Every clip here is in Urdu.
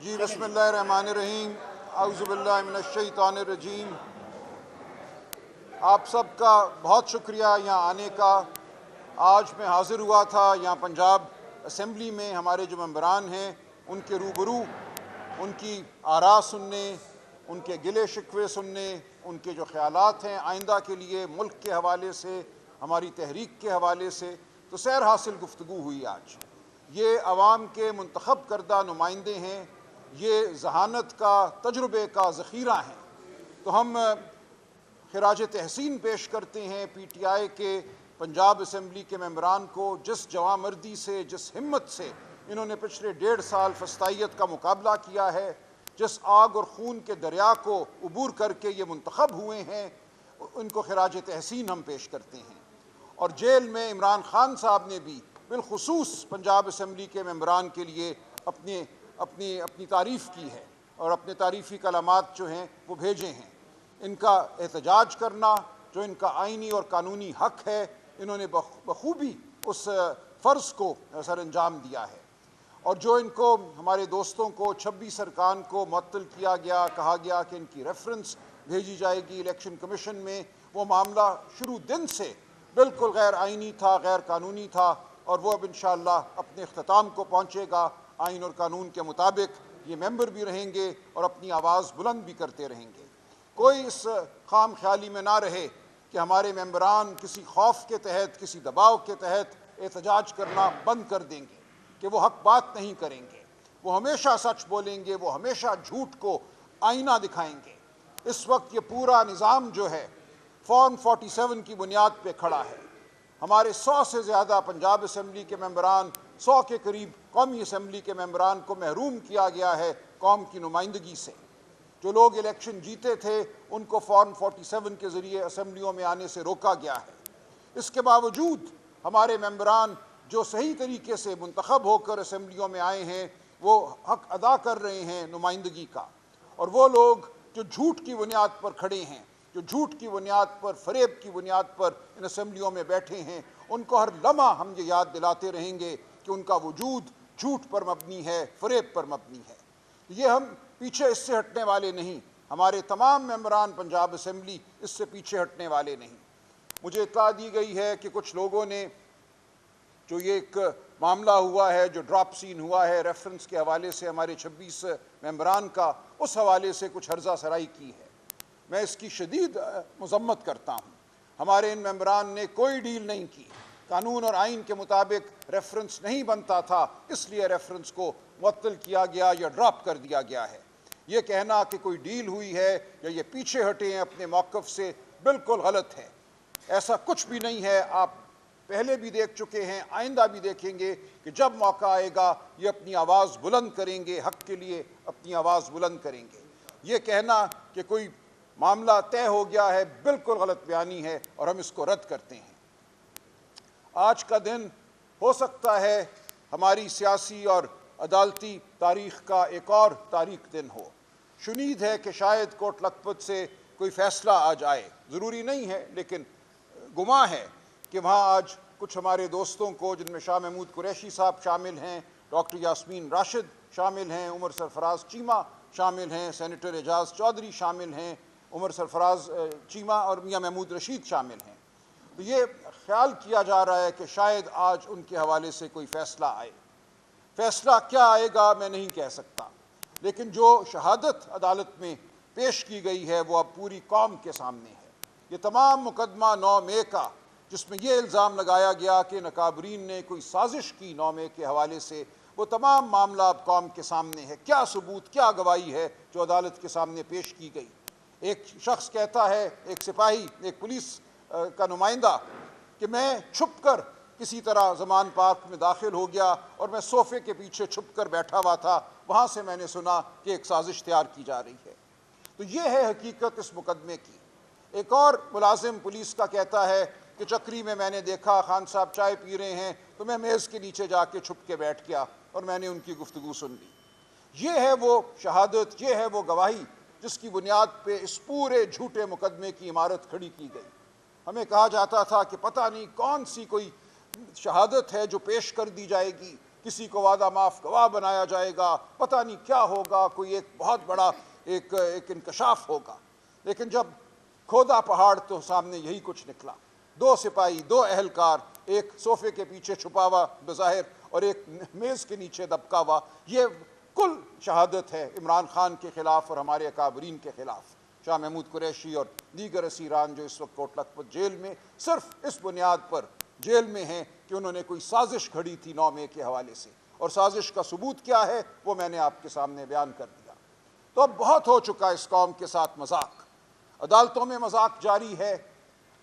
جی بسم اللہ الرحمن الرحیم اعوذ باللہ من الشیطان الرجیم۔ آپ سب کا بہت شکریہ یہاں آنے کا۔ آج میں حاضر ہوا تھا یہاں پنجاب اسمبلی میں ہمارے جو ممبران ہیں ان کے روبرو ان کی آراء سننے، ان کے گلے شکوے سننے، ان کے جو خیالات ہیں آئندہ کے لیے ملک کے حوالے سے، ہماری تحریک کے حوالے سے، تو سیر حاصل گفتگو ہوئی آج۔ یہ عوام کے منتخب کردہ نمائندے ہیں، یہ ذہانت کا، تجربے کا ذخیرہ ہیں، تو ہم خراج تحسین پیش کرتے ہیں پی ٹی آئی کے پنجاب اسمبلی کے ممبران کو، جس جواں مردی سے، جس ہمت سے انہوں نے پچھلے 1.5 سال فسطائیت کا مقابلہ کیا ہے، جس آگ اور خون کے دریا کو عبور کر کے یہ منتخب ہوئے ہیں، ان کو خراج تحسین ہم پیش کرتے ہیں۔ اور جیل میں عمران خان صاحب نے بھی بالخصوص پنجاب اسمبلی کے ممبران کے لیے اپنی تعریف کی ہے اور اپنے تعریفی کلمات جو ہیں وہ بھیجے ہیں۔ ان کا احتجاج کرنا جو ان کا آئینی اور قانونی حق ہے، انہوں نے بخوبی اس فرض کو سر انجام دیا ہے۔ اور جو ان کو، ہمارے دوستوں کو 26 ارکان کو معطل کیا گیا، کہا گیا کہ ان کی ریفرنس بھیجی جائے گی الیکشن کمیشن میں، وہ معاملہ شروع دن سے بالکل غیر آئینی تھا، غیر قانونی تھا، اور وہ اب انشاءاللہ اپنے اختتام کو پہنچے گا۔ آئین اور قانون کے مطابق یہ ممبر بھی رہیں گے اور اپنی آواز بلند بھی کرتے رہیں گے۔ کوئی اس خام خیالی میں نہ رہے کہ ہمارے ممبران کسی خوف کے تحت، کسی دباؤ کے تحت احتجاج کرنا بند کر دیں گے، کہ وہ حق بات نہیں کریں گے، وہ ہمیشہ سچ بولیں گے، وہ ہمیشہ جھوٹ کو آئینہ دکھائیں گے۔ اس وقت یہ پورا نظام جو ہے فارم 47 کی بنیاد پہ کھڑا ہے۔ ہمارے 100 سے زیادہ پنجاب اسمبلی کے ممبران، 100 کے قریب قومی اسمبلی کے ممبران کو محروم کیا گیا ہے قوم کی نمائندگی سے۔ جو لوگ الیکشن جیتے تھے ان کو فارم 47 کے ذریعے اسمبلیوں میں آنے سے روکا گیا ہے۔ اس کے باوجود ہمارے ممبران جو صحیح طریقے سے منتخب ہو کر اسمبلیوں میں آئے ہیں، وہ حق ادا کر رہے ہیں نمائندگی کا۔ اور وہ لوگ جو جھوٹ کی بنیاد پر کھڑے ہیں، جو جھوٹ کی بنیاد پر، فریب کی بنیاد پر ان اسمبلیوں میں بیٹھے ہیں، ان کو ہر لمحہ ہم یہ یاد دلاتے رہیں گے کہ ان کا وجود جھوٹ پر مبنی ہے، فریب پر مبنی ہے۔ یہ ہم پیچھے اس سے ہٹنے والے نہیں، ہمارے تمام ممبران پنجاب اسمبلی اس سے پیچھے ہٹنے والے نہیں۔ مجھے اطلاع دی گئی ہے کہ کچھ لوگوں نے، جو یہ ایک معاملہ ہوا ہے، جو ڈراپ سین ہوا ہے ریفرنس کے حوالے سے ہمارے 26 ممبران کا، اس حوالے سے کچھ ہرزہ سرائی کی ہے۔ میں اس کی شدید مذمت کرتا ہوں۔ ہمارے ان ممبران نے کوئی ڈیل نہیں کی، قانون اور آئین کے مطابق ریفرنس نہیں بنتا تھا، اس لیے ریفرنس کو معطل کیا گیا یا ڈراپ کر دیا گیا ہے۔ یہ کہنا کہ کوئی ڈیل ہوئی ہے یا یہ پیچھے ہٹے ہیں اپنے موقف سے، بالکل غلط ہے۔ ایسا کچھ بھی نہیں ہے۔ آپ پہلے بھی دیکھ چکے ہیں، آئندہ بھی دیکھیں گے کہ جب موقع آئے گا یہ اپنی آواز بلند کریں گے، حق کے لیے اپنی آواز بلند کریں گے۔ یہ کہنا کہ کوئی معاملہ طے ہو گیا ہے، بالکل غلط بیانی ہے اور ہم اس کو رد کرتے ہیں۔ آج کا دن ہو سکتا ہے ہماری سیاسی اور عدالتی تاریخ کا ایک اور تاریک دن ہو۔ شنید ہے کہ شاید کوٹ لکھپت سے کوئی فیصلہ آج آئے، ضروری نہیں ہے، لیکن گمان ہے کہ وہاں آج کچھ ہمارے دوستوں کو، جن میں شاہ محمود قریشی صاحب شامل ہیں، ڈاکٹر یاسمین راشد شامل ہیں، عمر سرفراز چیمہ شامل ہیں، سینیٹر اعجاز چودھری شامل ہیں، عمر سرفراز چیمہ اور میاں محمود رشید شامل ہیں۔ تو یہ خیال کیا جا رہا ہے کہ شاید آج ان کے حوالے سے کوئی فیصلہ آئے۔ فیصلہ کیا آئے گا میں نہیں کہہ سکتا، لیکن جو شہادت عدالت میں پیش کی گئی ہے وہ اب پوری قوم کے سامنے ہے۔ یہ تمام مقدمہ 9 مئی کا، جس میں یہ الزام لگایا گیا کہ نقابرین نے کوئی سازش کی 9 مئی کے حوالے سے، وہ تمام معاملہ اب قوم کے سامنے ہے۔ کیا ثبوت، کیا گواہی ہے جو عدالت کے سامنے پیش کی گئی؟ ایک شخص کہتا ہے، ایک سپاہی، ایک پولیس کا نمائندہ، کہ میں چھپ کر کسی طرح زمان پارک میں داخل ہو گیا اور میں صوفے کے پیچھے چھپ کر بیٹھا ہوا تھا، وہاں سے میں نے سنا کہ ایک سازش تیار کی جا رہی ہے۔ تو یہ ہے حقیقت اس مقدمے کی۔ ایک اور ملازم پولیس کا کہتا ہے کہ چکری میں نے دیکھا خان صاحب چائے پی رہے ہیں تو میں میز کے نیچے جا کے چھپ کے بیٹھ گیا اور میں نے ان کی گفتگو سن لی۔ یہ ہے وہ شہادت، یہ ہے وہ گواہی جس کی بنیاد پہ اس پورے جھوٹے مقدمے کی عمارت کھڑی کی گئی۔ ہمیں کہا جاتا تھا کہ پتہ نہیں کون سی کوئی شہادت ہے جو پیش کر دی جائے گی، کسی کو وعدہ معاف گواہ بنایا جائے گا، پتہ نہیں کیا ہوگا، کوئی ایک بہت بڑا ایک انکشاف ہوگا۔ لیکن جب کھودا پہاڑ تو سامنے یہی کچھ نکلا، 2 سپاہی، 2 اہلکار، ایک صوفے کے پیچھے چھپا ہوا بظاہر اور ایک میز کے نیچے دبکا ہوا۔ یہ کل شہادت ہے عمران خان کے خلاف اور ہمارے اکابرین کے خلاف، شاہ محمود قریشی اور دیگر اسیران جو اس وقت کوٹ لکھپت جیل میں صرف اس بنیاد پر جیل میں ہیں کہ انہوں نے کوئی سازش گھڑی تھی 9 مئی کے حوالے سے، اور سازش کا ثبوت کیا ہے وہ میں نے آپ کے سامنے بیان کر دیا۔ تو اب بہت ہو چکا اس قوم کے ساتھ مذاق، عدالتوں میں مذاق جاری ہے،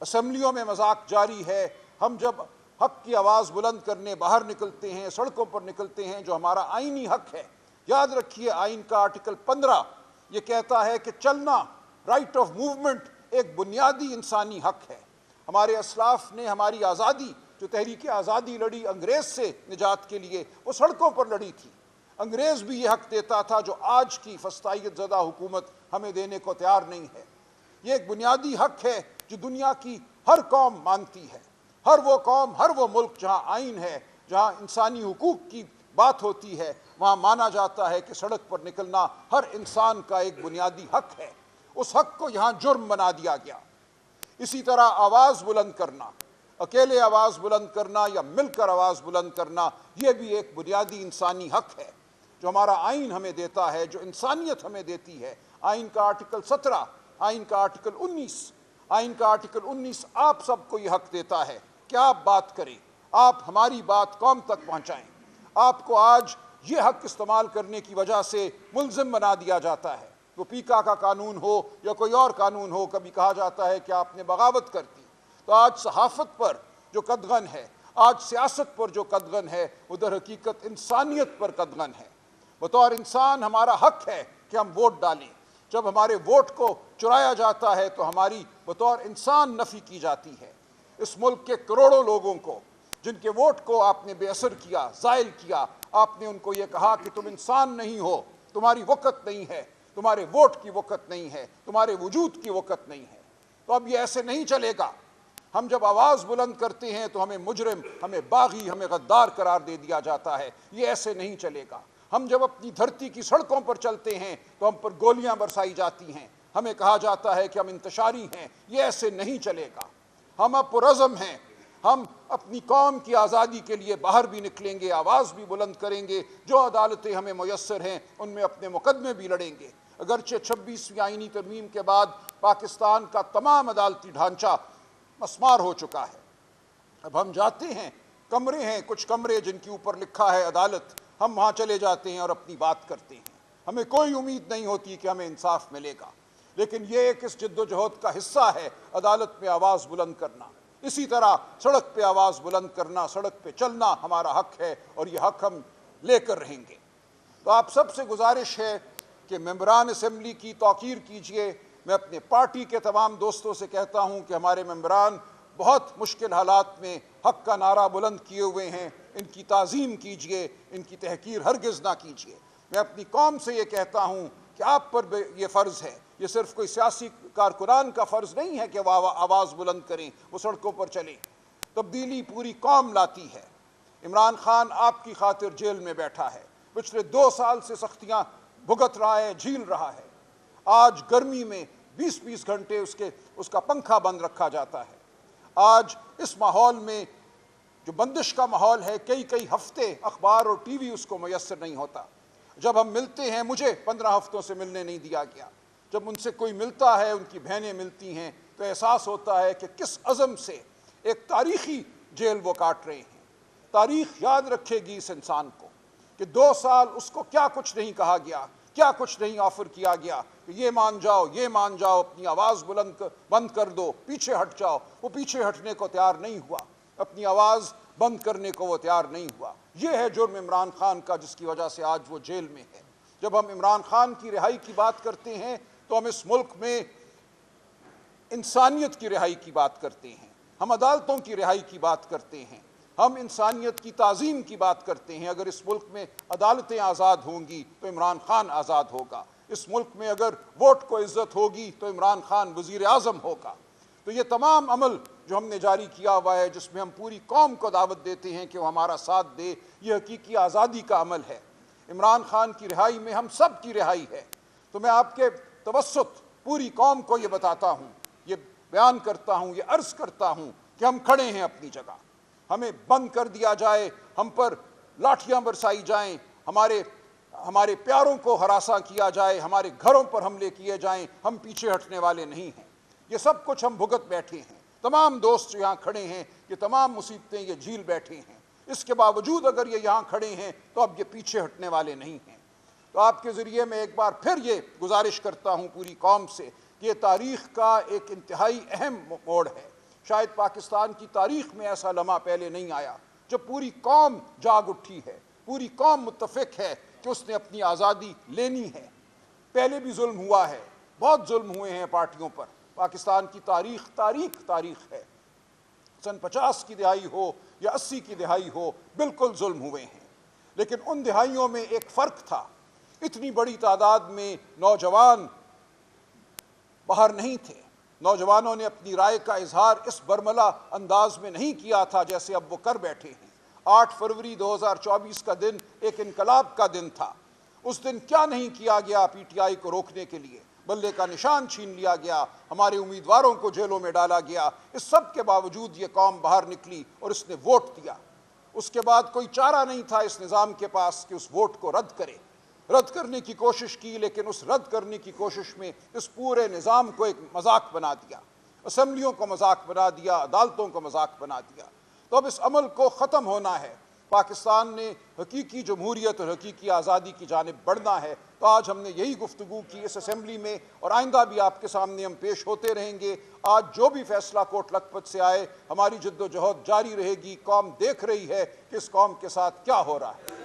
اسمبلیوں میں مذاق جاری ہے۔ ہم جب حق کی آواز بلند کرنے باہر نکلتے ہیں، سڑکوں پر نکلتے ہیں، جو ہمارا آئینی حق ہے، یاد رکھیے آئین کا آرٹیکل 15 یہ کہتا ہے کہ چلنا، رائٹ آف موومنٹ، ایک بنیادی انسانی حق ہے۔ ہمارے اسلاف نے ہماری آزادی، جو تحریک آزادی لڑی انگریز سے نجات کے لیے، وہ سڑکوں پر لڑی تھی۔ انگریز بھی یہ حق دیتا تھا جو آج کی فسطائیت زدہ حکومت ہمیں دینے کو تیار نہیں ہے۔ یہ ایک بنیادی حق ہے جو دنیا کی ہر قوم مانتی ہے، ہر وہ قوم، ہر وہ ملک جہاں آئین ہے، جہاں انسانی حقوق کی بات ہوتی ہے، وہاں مانا جاتا ہے کہ سڑک پر نکلنا ہر انسان کا ایک بنیادی حق ہے۔ اس حق کو یہاں جرم بنا دیا گیا۔ اسی طرح آواز بلند کرنا، اکیلے آواز بلند کرنا یا مل کر آواز بلند کرنا، یہ بھی ایک بنیادی انسانی حق ہے جو ہمارا آئین ہمیں دیتا ہے، جو انسانیت ہمیں دیتی ہے۔ آئین کا آرٹیکل 17، آئین کا آرٹیکل 19، آئین کا آرٹیکل 19 آپ سب کو یہ حق دیتا ہے کہ آپ بات کریں، آپ ہماری بات قوم تک پہنچائیں۔ آپ کو آج یہ حق استعمال کرنے کی وجہ سے ملزم بنا دیا جاتا ہے، وہ پیکا کا قانون ہو یا کوئی اور قانون ہو، کبھی کہا جاتا ہے کہ آپ نے بغاوت کر دی۔ تو آج صحافت پر جو قدغن ہے، آج سیاست پر جو قدغن ہے، وہ در حقیقت انسانیت پر قدغن ہے۔ بطور انسان ہمارا حق ہے کہ ہم ووٹ ڈالیں۔ جب ہمارے ووٹ کو چرایا جاتا ہے تو ہماری بطور انسان نفی کی جاتی ہے۔ اس ملک کے کروڑوں لوگوں کو جن کے ووٹ کو آپ نے بے اثر کیا، زائل کیا، آپ نے ان کو یہ کہا کہ تم انسان نہیں ہو، تمہاری وقت نہیں ہے، تمہارے ووٹ کی وقت نہیں ہے، تمہارے وجود کی وقت نہیں ہے۔ تو اب یہ ایسے نہیں چلے گا۔ ہم جب آواز بلند کرتے ہیں تو ہمیں مجرم، ہمیں باغی، ہمیں غدار قرار دے دیا جاتا ہے۔ یہ ایسے نہیں چلے گا۔ ہم جب اپنی دھرتی کی سڑکوں پر چلتے ہیں تو ہم پر گولیاں برسائی جاتی ہیں، ہمیں کہا جاتا ہے کہ ہم انتشاری ہیں۔ یہ ایسے نہیں چلے گا۔ ہم اب پرعزم ہیں، ہم اپنی قوم کی آزادی کے لیے باہر بھی نکلیں گے، آواز بھی بلند کریں گے، جو عدالتیں ہمیں میسر ہیں ان میں اپنے مقدمے بھی لڑیں گے۔ اگرچہ 26ویں آئینی ترمیم کے بعد پاکستان کا تمام عدالتی ڈھانچہ مسمار ہو چکا ہے۔ اب ہم جاتے ہیں، کمرے ہیں، کچھ کمرے جن کے اوپر لکھا ہے عدالت، ہم وہاں چلے جاتے ہیں اور اپنی بات کرتے ہیں۔ ہمیں کوئی امید نہیں ہوتی کہ ہمیں انصاف ملے گا، لیکن یہ ایک اس جد و جہد کا حصہ ہے عدالت میں آواز بلند کرنا۔ اسی طرح سڑک پہ آواز بلند کرنا، سڑک پہ چلنا ہمارا حق ہے، اور یہ حق ہم لے کر رہیں گے۔ تو آپ سب سے گزارش ہے کہ ممبران اسمبلی کی توقیر کیجئے۔ میں اپنے پارٹی کے تمام دوستوں سے کہتا ہوں کہ ہمارے ممبران بہت مشکل حالات میں حق کا نعرہ بلند کیے ہوئے ہیں، ان کی تعظیم کیجئے، ان کی تحقیر ہرگز نہ کیجئے۔ میں اپنی قوم سے یہ کہتا ہوں کہ آپ پر یہ فرض ہے، یہ صرف کوئی سیاسی کارکنان کا فرض نہیں ہے کہ وہ آواز بلند کریں، وہ سڑکوں پر چلیں۔ تبدیلی پوری قوم لاتی ہے۔ عمران خان آپ کی خاطر جیل میں بیٹھا ہے، پچھلے 2 سال سے سختیاں بھگت رہا ہے، جھیل رہا ہے۔ آج گرمی میں 20 گھنٹے اس کا پنکھا بند رکھا جاتا ہے۔ آج اس ماحول میں جو بندش کا ماحول ہے، کئی ہفتے اخبار اور ٹی وی اس کو میسر نہیں ہوتا۔ جب ہم ملتے ہیں، مجھے 15 ہفتوں سے ملنے نہیں دیا گیا۔ جب ان سے کوئی ملتا ہے، ان کی بہنیں ملتی ہیں، تو احساس ہوتا ہے کہ کس عزم سے ایک تاریخی جیل وہ کاٹ رہے ہیں۔ تاریخ یاد رکھے گی اس انسان کو کہ 2 سال اس کو کیا کچھ نہیں کہا گیا، کیا کچھ نہیں آفر کیا گیا کہ یہ مان جاؤ، یہ مان جاؤ، اپنی آواز بند کر دو، پیچھے ہٹ جاؤ۔ وہ پیچھے ہٹنے کو تیار نہیں ہوا، اپنی آواز بند کرنے کو وہ تیار نہیں ہوا۔ یہ ہے جرم عمران خان کا، جس کی وجہ سے آج وہ جیل میں ہے۔ جب ہم عمران خان کی رہائی کی بات کرتے ہیں تو ہم اس ملک میں انسانیت کی رہائی کی بات کرتے ہیں، ہم عدالتوں کی رہائی کی بات کرتے ہیں، ہم انسانیت کی تعظیم کی بات کرتے ہیں۔ اگر اس ملک میں عدالتیں آزاد ہوں گی تو عمران خان آزاد ہوگا۔ اس ملک میں اگر ووٹ کو عزت ہوگی تو عمران خان وزیر اعظم ہوگا۔ تو یہ تمام عمل جو ہم نے جاری کیا ہوا ہے، جس میں ہم پوری قوم کو دعوت دیتے ہیں کہ وہ ہمارا ساتھ دے، یہ حقیقی آزادی کا عمل ہے۔ عمران خان کی رہائی میں ہم سب کی رہائی ہے۔ تو میں آپ کے توسط پوری قوم کو یہ بتاتا ہوں، یہ بیان کرتا ہوں، یہ عرض کرتا ہوں کہ ہم کھڑے ہیں اپنی جگہ۔ ہمیں بند کر دیا جائے، ہم پر لاٹھیاں برسائی جائیں، ہمارے پیاروں کو ہراساں کیا جائے، ہمارے گھروں پر حملے کیے جائیں، ہم پیچھے ہٹنے والے نہیں ہیں۔ یہ سب کچھ ہم بھگت بیٹھے ہیں۔ تمام دوست یہاں کھڑے ہیں، یہ تمام مصیبتیں یہ جھیل بیٹھے ہیں۔ اس کے باوجود اگر یہ یہاں کھڑے ہیں تو اب یہ پیچھے ہٹنے والے نہیں ہیں۔ تو آپ کے ذریعے میں ایک بار پھر یہ گزارش کرتا ہوں پوری قوم سے کہ یہ تاریخ کا ایک انتہائی اہم موڑ ہے۔ شاید پاکستان کی تاریخ میں ایسا لمحہ پہلے نہیں آیا جب پوری قوم جاگ اٹھی ہے، پوری قوم متفق ہے کہ اس نے اپنی آزادی لینی ہے۔ پہلے بھی ظلم ہوا ہے، بہت ظلم ہوئے ہیں پارٹیوں پر۔ پاکستان کی تاریخ ہے۔ سن 50 کی دہائی ہو یا 80 کی دہائی ہو، بالکل ظلم ہوئے ہیں۔ لیکن ان دہائیوں میں ایک فرق تھا، اتنی بڑی تعداد میں نوجوان باہر نہیں تھے۔ نوجوانوں نے اپنی رائے کا اظہار اس برملا انداز میں نہیں کیا تھا جیسے اب وہ کر بیٹھے ہیں۔ 8 فروری 2024 کا دن ایک انقلاب کا دن تھا۔ اس دن کیا نہیں کیا گیا پی ٹی آئی کو روکنے کے لیے؟ بلے کا نشان چھین لیا گیا، ہمارے امیدواروں کو جیلوں میں ڈالا گیا۔ اس سب کے باوجود یہ قوم باہر نکلی اور اس نے ووٹ دیا۔ اس کے بعد کوئی چارہ نہیں تھا اس نظام کے پاس کہ اس ووٹ کو رد کرے۔ رد کرنے کی کوشش کی، لیکن اس رد کرنے کی کوشش میں اس پورے نظام کو ایک مذاق بنا دیا، اسمبلیوں کو مذاق بنا دیا، عدالتوں کو مذاق بنا دیا۔ تو اب اس عمل کو ختم ہونا ہے۔ پاکستان نے حقیقی جمہوریت اور حقیقی آزادی کی جانب بڑھنا ہے۔ تو آج ہم نے یہی گفتگو کی اس اسمبلی میں، اور آئندہ بھی آپ کے سامنے ہم پیش ہوتے رہیں گے۔ آج جو بھی فیصلہ کوٹ لکھپت سے آئے، ہماری جد و جہد جاری رہے گی۔ قوم دیکھ رہی ہے کہ اس قوم کے ساتھ کیا ہو رہا ہے۔